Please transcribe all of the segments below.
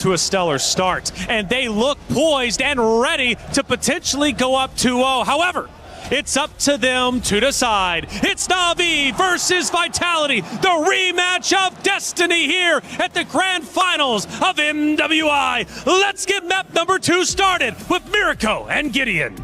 to a stellar start, and they look poised and ready to potentially go up 2-0. However, it's up to them to decide. It's Navi versus Vitality, the rematch of destiny here at the grand finals of MWI. Let's get map number 2 started with Mirko and Gideon.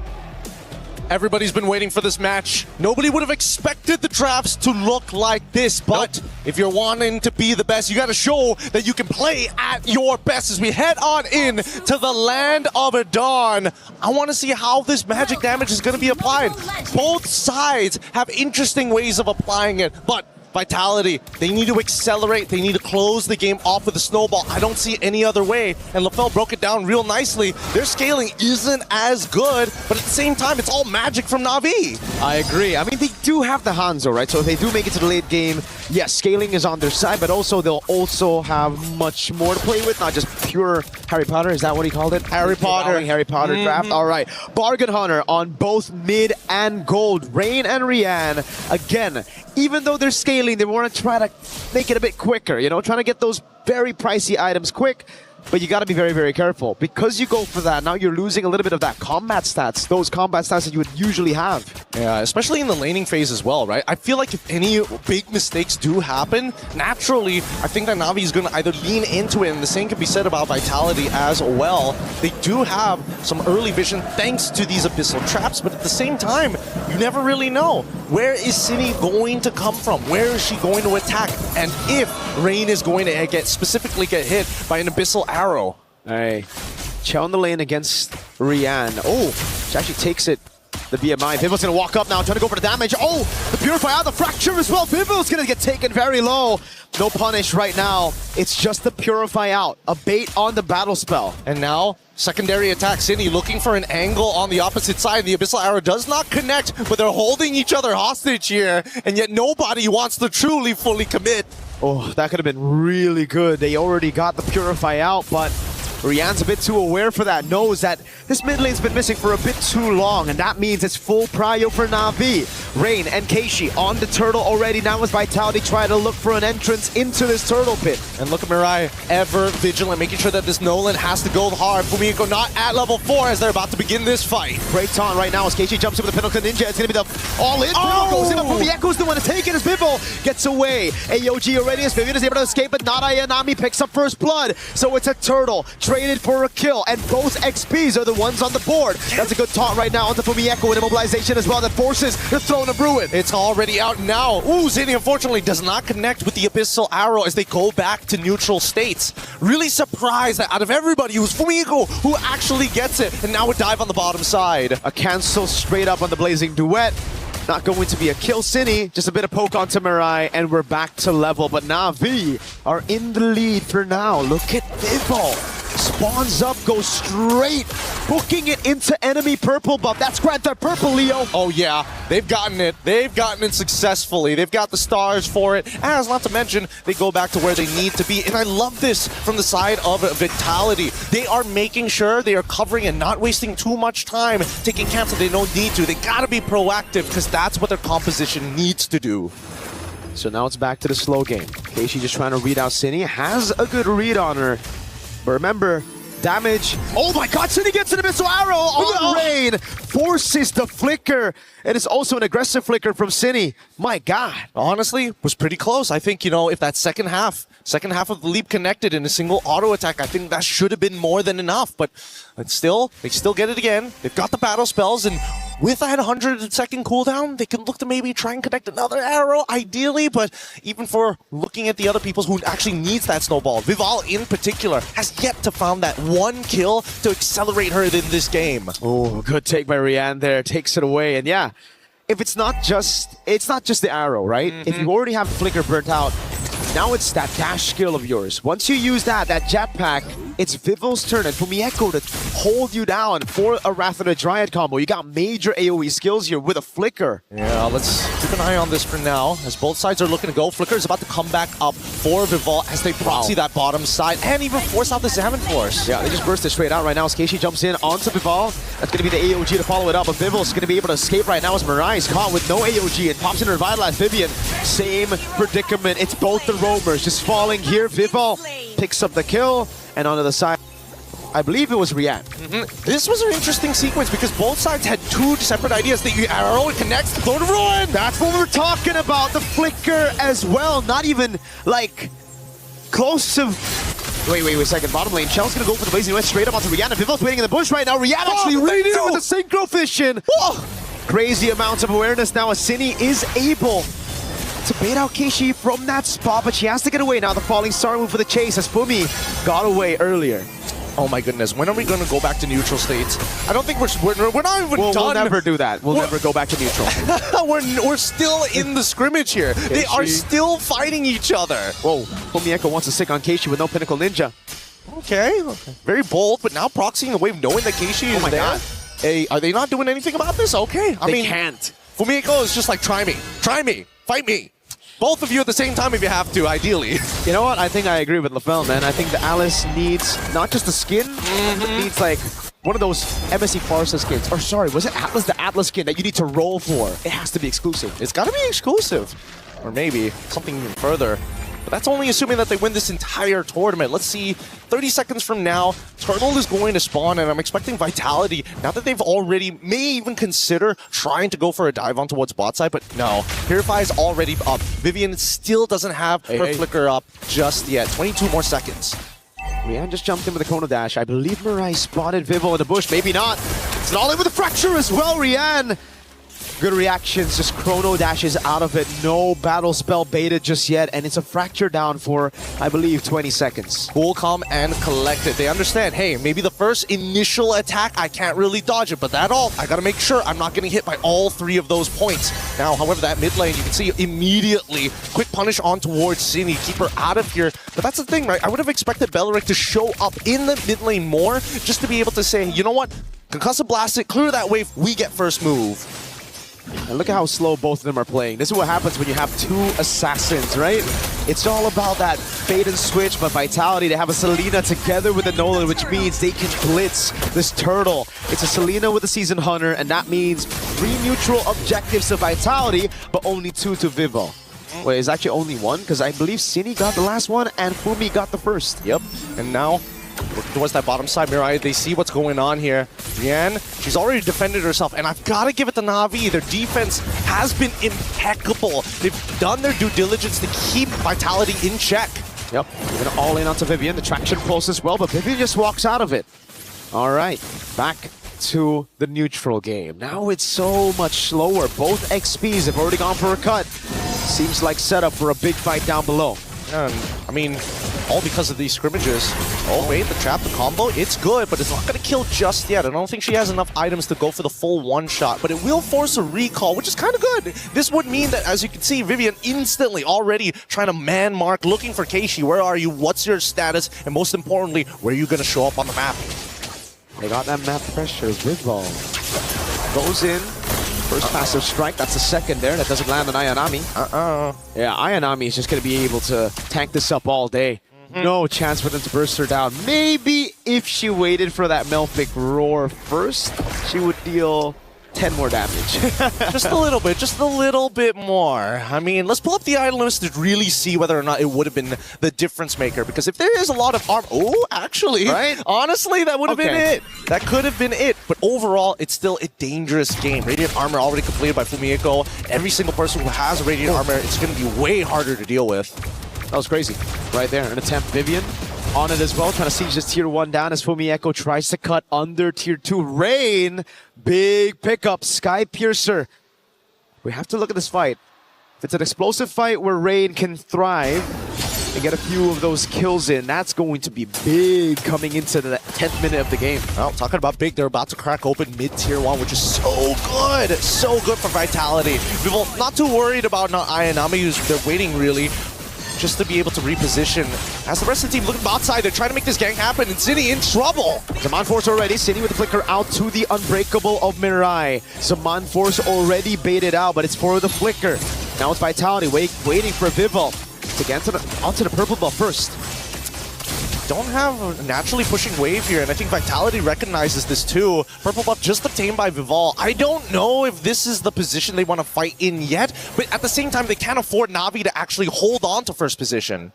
Everybody's been waiting for this match. Nobody would have expected the drafts to look like this, but if you're wanting to be the best, you got to show that you can play at your best as we head on in to the land of Dawn. I want to see how this magic damage is going to be applied. Both sides have interesting ways of applying it, but Vitality, they need to accelerate, they need to close the game off with a snowball. I don't see any other way, and LaFell broke it down real nicely. Their scaling isn't as good, but at the same time, it's all magic from Navi. I agree. I mean, they do have the Hanzo, right? So if they do make it to the late game, yes, scaling is on their side, but also they'll also have much more to play with, not just pure Harry Potter. Is that what he called it? Harry Potter draft. All right. Bargain Hunter on both mid and gold. Rain and Rian, again, even though they're scaling, they want to try to make it a bit quicker, you know, trying to get those very pricey items quick. But you got to be very, very careful. Because you go for that, now you're losing a little bit of that combat stats, those combat stats that you would usually have. Yeah, especially in the laning phase as well, right? I feel like if any big mistakes do happen, naturally, I think that Navi is going to either lean into it, and the same can be said about Vitality as well. They do have some early vision thanks to these Abyssal traps, but at the same time, you never really know. Where is Cine going to come from? Where is she going to attack? And if Rain is going to specifically get hit by an Abyssal arrow. Hey, Chow on the lane against Rian. Oh, she actually takes it. The BMI. Vivil's gonna walk up now, trying to go for the damage. Oh, the Purify out, the Fracture as well. Vivil's gonna get taken very low. No punish right now. It's just the Purify out. A bait on the battle spell. And now, secondary attack. Cine looking for an angle on the opposite side. The Abyssal Arrow does not connect, but they're holding each other hostage here, and yet nobody wants to truly fully commit. Oh, that could have been really good. They already got the Purify out, but Rian's a bit too aware for that, knows that this mid lane's been missing for a bit too long, and that means it's full prio for Navi. Rain and Keishi on the turtle already. Now as Vitality try to look for an entrance into this turtle pit. And look at Mirai, ever vigilant, making sure that this Nolan has to go hard. Fumiko not at level 4 as they're about to begin this fight. Great taunt right now as Keishi jumps in with the Pinnacle Ninja. It's going to be the all-in. Vivo goes in, but Fumiko's the one to take it as Vivo gets away. AOG already as Vivian is able to escape, but not Ayanami picks up first blood. So it's a turtle traded for a kill, and both XPs are the ones on the board. That's a good taunt right now onto Fumiko with immobilization as well that forces the Throne of Ruin. It's already out now. Ooh, Zini unfortunately does not connect with the Abyssal Arrow as they go back to neutral states. Really surprised that out of everybody, it was Fumiko who actually gets it, and now a dive on the bottom side. A cancel straight up on the Blazing Duet. Not going to be a kill. Cine, just a bit of poke onto Mirai, and we're back to level. But Navi are in the lead for now. Look at Vivo. Spawns up, goes straight, booking it into enemy purple buff. That's Grand Theft Purple, Leo. Oh yeah, they've gotten it. They've gotten it successfully. They've got the stars for it. As not to mention, they go back to where they need to be. And I love this from the side of Vitality. They are making sure they are covering and not wasting too much time taking camps that they don't need to. They gotta be proactive because that's what their composition needs to do. So now it's back to the slow game. Keishi just trying to read out Cine. Has a good read on her. But remember, damage. Oh my god, Cine gets an Abyssal Arrow on Rain. Forces the flicker. And it's also an aggressive flicker from Cine. My god. Honestly, was pretty close. I think, you know, if that second half of the leap connected in a single auto attack, I think that should have been more than enough. But still, they still get it again. They've got the battle spells, and with that 100-second cooldown, they can look to maybe try and connect another arrow, ideally, but even for looking at the other people who actually needs that snowball, Vival in particular has yet to find that one kill to accelerate her in this game. Oh, good take by Rian there, takes it away, and yeah, if it's not just the arrow, right? If you already have Flicker burnt out, now it's that dash skill of yours. Once you use that jetpack, it's Vivil's turn and Fumiko to hold you down for a Wrath of the Dryad combo. You got major AoE skills here with a Flicker. Yeah, let's keep an eye on this for now, as both sides are looking to go. Flicker is about to come back up for Vival as they proxy that bottom side and even force out the Salmon Force. Yeah, they just burst it straight out right now as Keishi jumps in onto Vival. That's going to be the AOG to follow it up, but Vivil's going to be able to escape right now as Mirai is caught with no AOG and pops in her Revitalize Vivian. Same predicament. It's both the roamers just falling here. Vival picks up the kill. And on the other side, I believe it was Rian. This was an interesting sequence because both sides had two separate ideas. The arrow connects to Throw to Ruin. That's what we're talking about. The flicker as well. Not even like close to. Wait a second. Bottom lane. Shell's gonna go for the Blazing West straight up onto Rihanna. Vival's waiting in the bush right now. Rihanna actually reads it with the synchro vision. Crazy amounts of awareness now as Cine is able to bait out Keishi from that spot, but she has to get away now. The falling star move for the chase as Fumi got away earlier. Oh my goodness, when are we going to go back to neutral states? I don't think we're not even done. We'll never do that. We'll never go back to neutral. we're still in the scrimmage here. They are still fighting each other. Whoa, Fumi Echo wants to stick on Keishi with no Pinnacle Ninja. Okay, very bold, but now proxying the wave knowing that Keishi is there. God. Hey, are they not doing anything about this? Okay, I mean, They can't. Fumiko is just like, try me, fight me. Both of you at the same time if you have to, ideally. You know what? I think I agree with LaFell, man. I think the Alice needs not just the skin, it needs like one of those MSC Farsa skins. Or sorry, was it Atlas, the Atlas skin that you need to roll for? It has to be exclusive. It's got to be exclusive. Or maybe something even further. But that's only assuming that they win this entire tournament. Let's see, 30 seconds from now, Turtle is going to spawn, and I'm expecting Vitality, now that they've already, may even consider trying to go for a dive on towards bot side, but no. Purify is already up. Vivian still doesn't have her flicker up just yet. 22 more seconds. Rian just jumped in with a Chrono Dash. I believe Mirai spotted Vivo in the bush. Maybe not. It's an all-in with a fracture as well, Rian. Good reactions, just Chrono Dashes out of it. No battle spell baited just yet, and it's a fracture down for, I believe, 20 seconds. Cool, calm, and collected. They understand, hey, maybe the first initial attack, I can't really dodge it, but that all, I gotta make sure I'm not getting hit by all three of those points. Now, however, that mid lane, you can see immediately, quick punish on towards Cine, keep her out of here. But that's the thing, right? I would have expected Belleric to show up in the mid lane more, just to be able to say, you know what? Concussive Blast it, clear that wave, we get first move. And look at how slow both of them are playing. This is what happens when you have two assassins, right? It's all about that bait and switch, but Vitality, they have a Selena together with a Nolan, which means they can blitz this Turtle. It's a Selena with a Season Hunter, and that means 3 neutral objectives to Vitality, but only 2 to Vivo. Wait, it's actually only 1? Because I believe Cine got the last one, and Fumi got the first. Yep, and now working towards that bottom side, Mirai, they see what's going on here. Rian, she's already defended herself, and I've got to give it to Navi. Their defense has been impeccable. They've done their due diligence to keep Vitality in check. Yep, we're going to all in onto Vivian. The traction pulse as well, but Vivian just walks out of it. All right, back to the neutral game. Now it's so much slower. Both XPs have already gone for a cut. Seems like setup for a big fight down below. I mean, all because of these scrimmages. Oh wait, the trap, the combo, it's good, but it's not going to kill just yet. I don't think she has enough items to go for the full one-shot, but it will force a recall, which is kind of good. This would mean that, as you can see, Vivian instantly already trying to man mark, looking for Keishi. Where are you? What's your status? And most importantly, where are you going to show up on the map? They got that map pressure. Vivo goes in. First passive strike, that's the second there. That doesn't land on Ayanami. Yeah, Ayanami is just going to be able to tank this up all day. No chance for them to burst her down. Maybe if she waited for that Melfic roar first, she would deal 10 more damage. Just a little bit more. I mean, let's pull up the item list to really see whether or not it would have been the difference maker. Because if there is a lot of armor, actually, right? Honestly, that would have been it. That could have been it. But overall, it's still a dangerous game. Radiant armor already completed by Fumieko. Every single person who has Radiant armor, it's going to be way harder to deal with. That was crazy. Right there, an attempt. Vivian on it as well, trying to siege this tier 1 down as Fumieko tries to cut under tier 2. Rain, big pickup, Sky Piercer. We have to look at this fight. If it's an explosive fight where Rain can thrive and get a few of those kills in, that's going to be big coming into the 10th minute of the game. Well, talking about big, they're about to crack open mid-tier 1, which is so good. So good for Vitality. People not too worried about Ayanami, who's they're waiting really just to be able to reposition. As the rest of the team looking outside, they're trying to make this gang happen, and Cine in trouble. Zaman Force already, Cine with the flicker out to the Unbreakable of Mirai. Zaman Force already baited out, but it's for the flicker. Now it's Vitality waiting for Vivo to get onto the purple buff first. Don't have a naturally pushing wave here, and I think Vitality recognizes this too. Purple buff just obtained by Vival. I don't know if this is the position they want to fight in yet, but at the same time, they can't afford Navi to actually hold on to first position.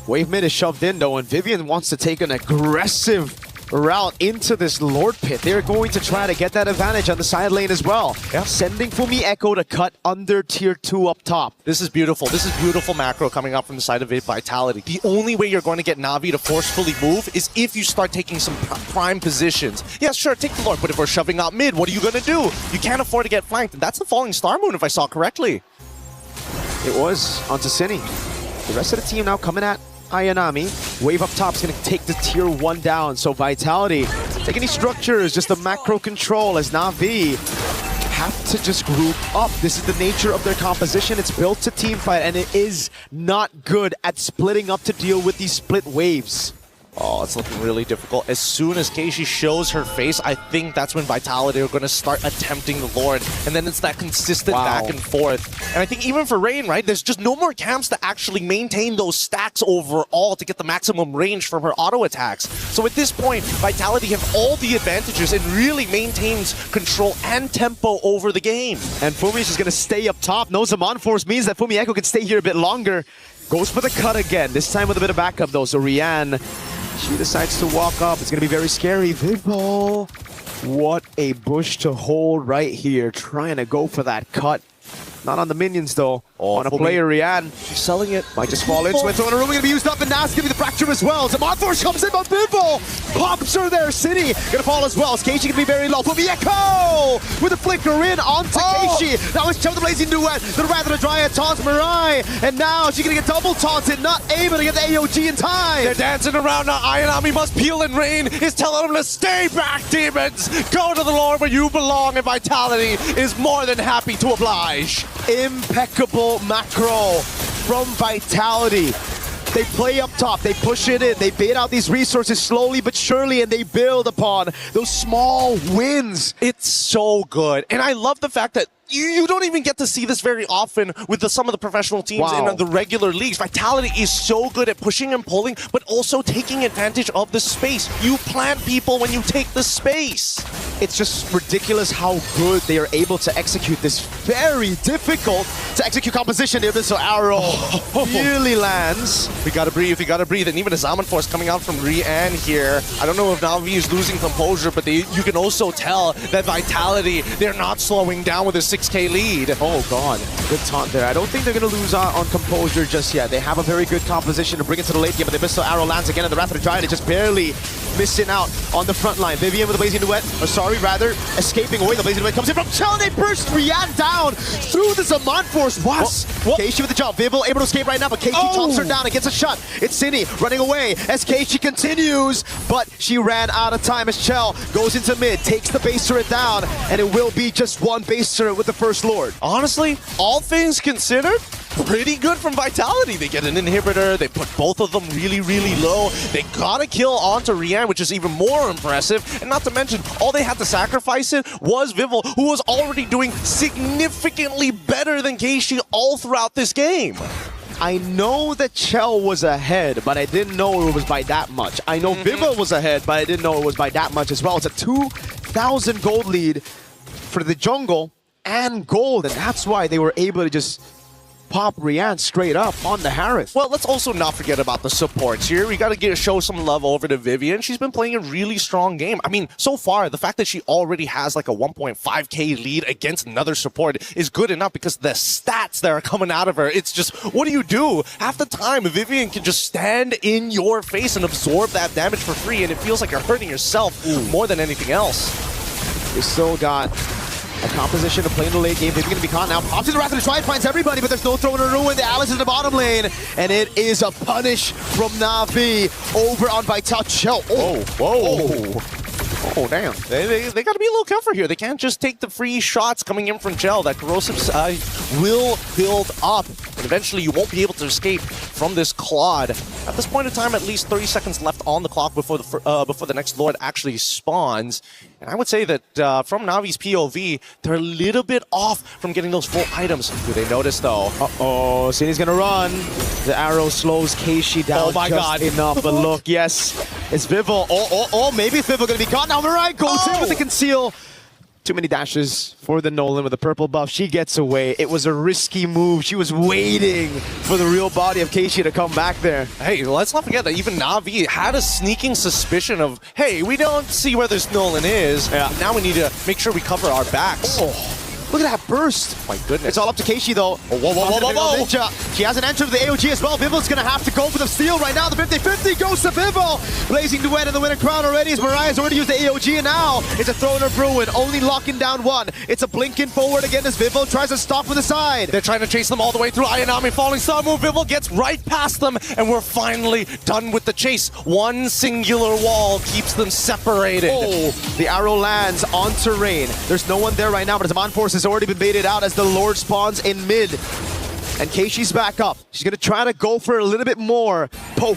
Wave mid is shoved in though, and Vivian wants to take an aggressive route into this Lord Pit. They're going to try to get that advantage on the side lane as well. Yeah. Sending Fumi Echo to cut under tier 2 up top. This is beautiful. This is beautiful macro coming up from the side of Vitality. The only way you're going to get Navi to forcefully move is if you start taking some prime positions. Yeah, sure, take the Lord, but if we're shoving out mid, what are you going to do? You can't afford to get flanked. And that's the Falling Star Moon, if I saw correctly. It was onto Cine. The rest of the team now coming at Ayanami. Wave up top is going to take the tier 1 down. So Vitality, take any structures, just the macro control as Navi have to just group up. This is the nature of their composition. It's built to team fight, and it is not good at splitting up to deal with these split waves. Oh, it's looking really difficult. As soon as Keishi shows her face, I think that's when Vitality are going to start attempting the Lord. And then it's that consistent back and forth. And I think even for Rain, right, there's just no more camps to actually maintain those stacks overall to get the maximum range from her auto attacks. So at this point, Vitality have all the advantages and really maintains control and tempo over the game. And Fumi is just going to stay up top. No Zaman Force means that Fumi Echo can stay here a bit longer. Goes for the cut again, this time with a bit of backup though. So Rian, she decides to walk up. It's going to be very scary. Vivo, what a bush to hold right here. Trying to go for that cut. Not on the minions though. On a player, Rian. She's selling it. Might just fall into it. Throwing a room going to be used up, and now it's going to be the fracture as well. Zaman Force comes in, but Vivo pops her there. City going to fall as well. Keishi going to be very low. Fumi Echo with a flicker in onto Keishi. That was Chum the Blazing Duet. The Rather the Dryad taunts Mirai. And now she's going to get double taunted. Not able to get the AOG in time. They're dancing around now. Ayanami must peel, and Rain is telling them to stay back, demons. Go to the Lord where you belong, and Vitality is more than happy to oblige. Impeccable macro from Vitality. They play up top, they push it in, they bait out these resources slowly but surely, and they build upon those small wins. It's so good. And I love the fact that you don't even get to see this very often with some of the professional teams in the regular leagues. Vitality is so good at pushing and pulling, but also taking advantage of the space. You plant people when you take the space. It's just ridiculous how good they are able to execute this very difficult to execute composition. There, this arrow really lands. We gotta breathe, and even a Zaman Force coming out from Rian here. I don't know if Navi is losing composure, but you can also tell that Vitality, they're not slowing down with a 6K lead. Oh god, good taunt there. I don't think they're gonna lose on composure just yet. They have a very good composition to bring it to the late game, but the missile arrow lands again, and the Wrath of the Giant is just barely missing out on the front line. Vivian with the Blazing Duet, escaping away. The Blazing Duet comes in from Chell, and they burst Rian down through the Zaman Force. Keishi with the jump. Vivo able to escape right now, but Keishi taunts her down and gets a shot. It's Cine running away as Keishi continues, but she ran out of time as Chell goes into mid, takes the base turret down, and it will be just one base turret with the First Lord. Honestly, all things considered, pretty good from Vitality. They get an inhibitor, they put both of them really, really low. They got a kill onto Rian, which is even more impressive. And not to mention, all they had to sacrifice it was Vivo, who was already doing significantly better than Keishi all throughout this game. I know that Chell was ahead, but I didn't know it was by that much. I know Vivo was ahead, but I didn't know it was by that much as well. It's a 2,000 gold lead for the jungle and gold, and that's why they were able to just pop Rian straight up on the Harith. Well, let's also not forget about the supports here. We got to show some love over to Vivian. She's been playing a really strong game. I mean, so far, the fact that she already has like a 1.5k lead against another support is good enough because the stats that are coming out of her, it's just, what do? Half the time, Vivian can just stand in your face and absorb that damage for free, and it feels like you're hurting yourself more than anything else. We still got a composition to play in the late game. They're going to be caught now. Pops in the Wrath of the Triad, finds everybody, but there's no throw in a ruin. The Alice is in the bottom lane, and it is a punish from Navi over on Vital. Oh, damn. They got to be a little careful here. They can't just take the free shots coming in from Chell. That corrosive side will build up, and eventually you won't be able to escape from this Claude. At this point in time, at least 30 seconds left on the clock before the next Lord actually spawns. And I would say that from Navi's POV, they're a little bit off from getting those full items. Do they notice, though? Uh-oh, Cine's gonna run. The arrow slows Keishi down enough, but look, yes, it's Vivo. Maybe it's Vivo gonna be caught. Now Mirai goes in with the conceal. Too many dashes for the Nolan with the purple buff. She gets away. It was a risky move. She was waiting for the real body of Keishi to come back there. Hey, let's not forget that even Navi had a sneaking suspicion of, hey, we don't see where this Nolan is. Yeah. Now we need to make sure we cover our backs. Oh. Look at that burst. My goodness. It's all up to Keishi though. Oh, whoa. Ninja. She has an entry with the AOG as well. Vivil's gonna have to go for the steal right now. The 50-50 goes to Vival. Blazing Duet in the winning crown already as Mariah's already used the AOG, and now it's a Throner Bruin, only locking down one. It's a blinking forward again as Vival tries to stop from the side. They're trying to chase them all the way through. Ayanami falling star move. Vival gets right past them, and we're finally done with the chase. One singular wall keeps them separated. Oh, the arrow lands on terrain. There's no one there right now, but Zaman Force has already been baited out as the Lord spawns in mid. And Keishi's back up. She's gonna try to go for a little bit more poke.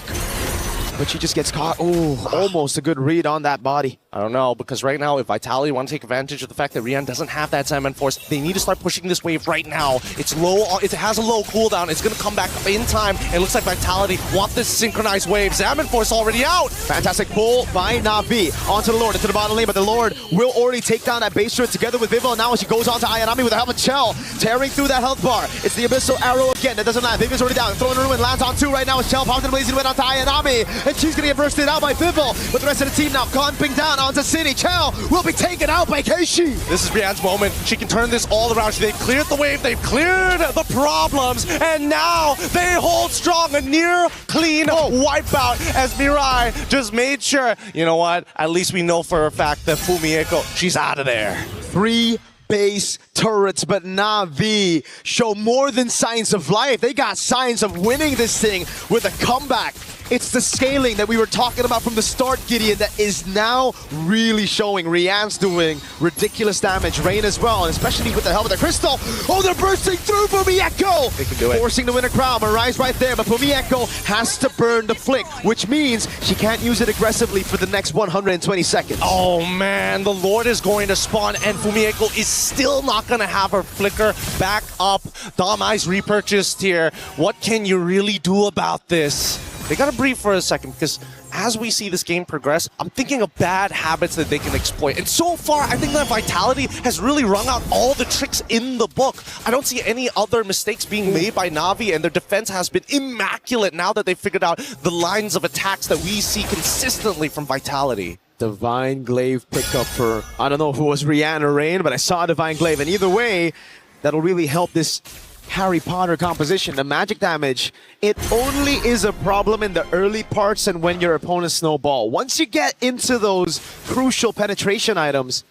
But she just gets caught. Oh, almost a good read on that body. I don't know, because right now, if Vitality want to take advantage of the fact that Rian doesn't have that Salmon Force, they need to start pushing this wave right now. It's low, it has a low cooldown. It's going to come back in time. It looks like Vitality want this synchronized wave. Salmon Force already out. Fantastic pull by Navi onto the Lord, into the bottom lane, but the Lord will already take down that base turret together with Vival. Now as she goes on to Ayanami with the help of Chell, tearing through that health bar. It's the Abyssal Arrow again. That doesn't land. Vival's already down. Throwing a ruin, lands on two right now as Chell pops in blazing went onto Ayanami, and she's going to get bursted out by Vival. But the rest of the team now clamping down onto City. Chell will be taken out by Keishi. This is Rian's moment. She can turn this all around. They've cleared the wave. They've cleared the problems. And now they hold strong. A near clean wipeout as Mirai just made sure, you know what? At least we know for a fact that Fumieko, she's out of there. 3 base turrets, but Navi show more than signs of life. They got signs of winning this thing with a comeback. It's the scaling that we were talking about from the start, Gideon, that is now really showing. Rian's doing ridiculous damage. Rain as well, and especially with the help of the Crystal. Oh, they're bursting through Fumieko! They can do it. Forcing the winner crown. Mariah's right there, but Fumieko has to burn the flick, which means she can't use it aggressively for the next 120 seconds. Oh man, the Lord is going to spawn, and Fumieko is still not going to have her flicker back up. Dom Eyes repurchased here. What can you really do about this? They gotta breathe for a second, because as we see this game progress, I'm thinking of bad habits that they can exploit. And so far, I think that Vitality has really wrung out all the tricks in the book. I don't see any other mistakes being made by Navi, and their defense has been immaculate now that they've figured out the lines of attacks that we see consistently from Vitality. Divine Glaive pickup for, I don't know if it was Rian or Rain, but I saw Divine Glaive, and either way, that'll really help this Harry Potter composition. The magic damage, it only is a problem in the early parts and when your opponents snowball. Once you get into those crucial penetration items,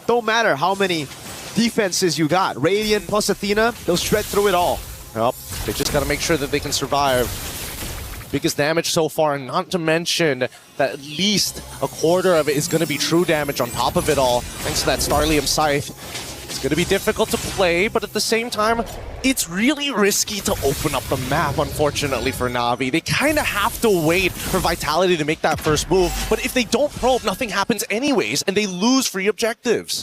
don't matter how many defenses you got. Radiant plus Athena, they'll shred through it all. Yep, they just gotta make sure that they can survive. Biggest damage so far, and not to mention that at least a quarter of it is gonna be true damage on top of it all, thanks to that Starlium Scythe. It's going to be difficult to play, but at the same time, it's really risky to open up the map, unfortunately, for Navi. They kind of have to wait for Vitality to make that first move, but if they don't probe, nothing happens anyways, and they lose free objectives.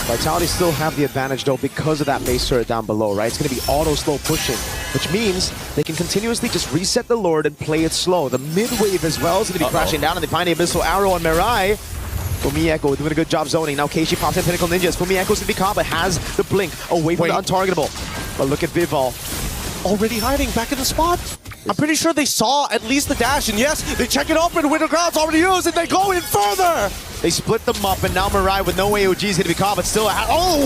Vitality still have the advantage, though, because of that base turret down below, right? It's going to be auto-slow pushing, which means they can continuously just reset the Lord and play it slow. The mid-wave as well is going to be crashing down, and they find the Abyssal Arrow on Mirai. Fumieko doing a good job zoning. Now Keishi pops in Pinnacle Ninjas. Fumieko's going to be caught, but has the blink away from the untargetable. But look at Vival. Already hiding back in the spot. I'm pretty sure they saw at least the dash, and yes, they check it open. Winter Ground's already used, and they go in further. They split them up, and now Mirai with no AOG is going to be caught, but still,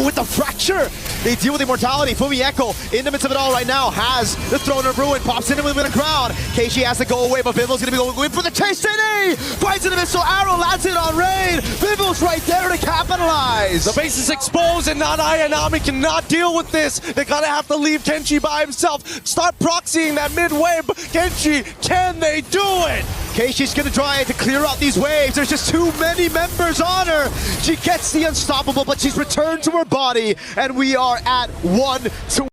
with the fracture! They deal with immortality. Fumieko, in the midst of it all right now, has the Throne of Ruin, pops in with a crown. Keishi has to go away, but Vival's going to be going in for the chase. City! Finds an Abyssal Arrow, lands it on Rain. Vival's right there to capitalize. The base is exposed, and not Ayanami cannot deal with this. They're going to have to leave Kenshi by himself. Start proxying that mid-wave. Kenshi, can they do it? Keishi's going to try to clear out these waves. There's just too many members on her. She gets the unstoppable, but she's returned to her body, and we are at 1-1.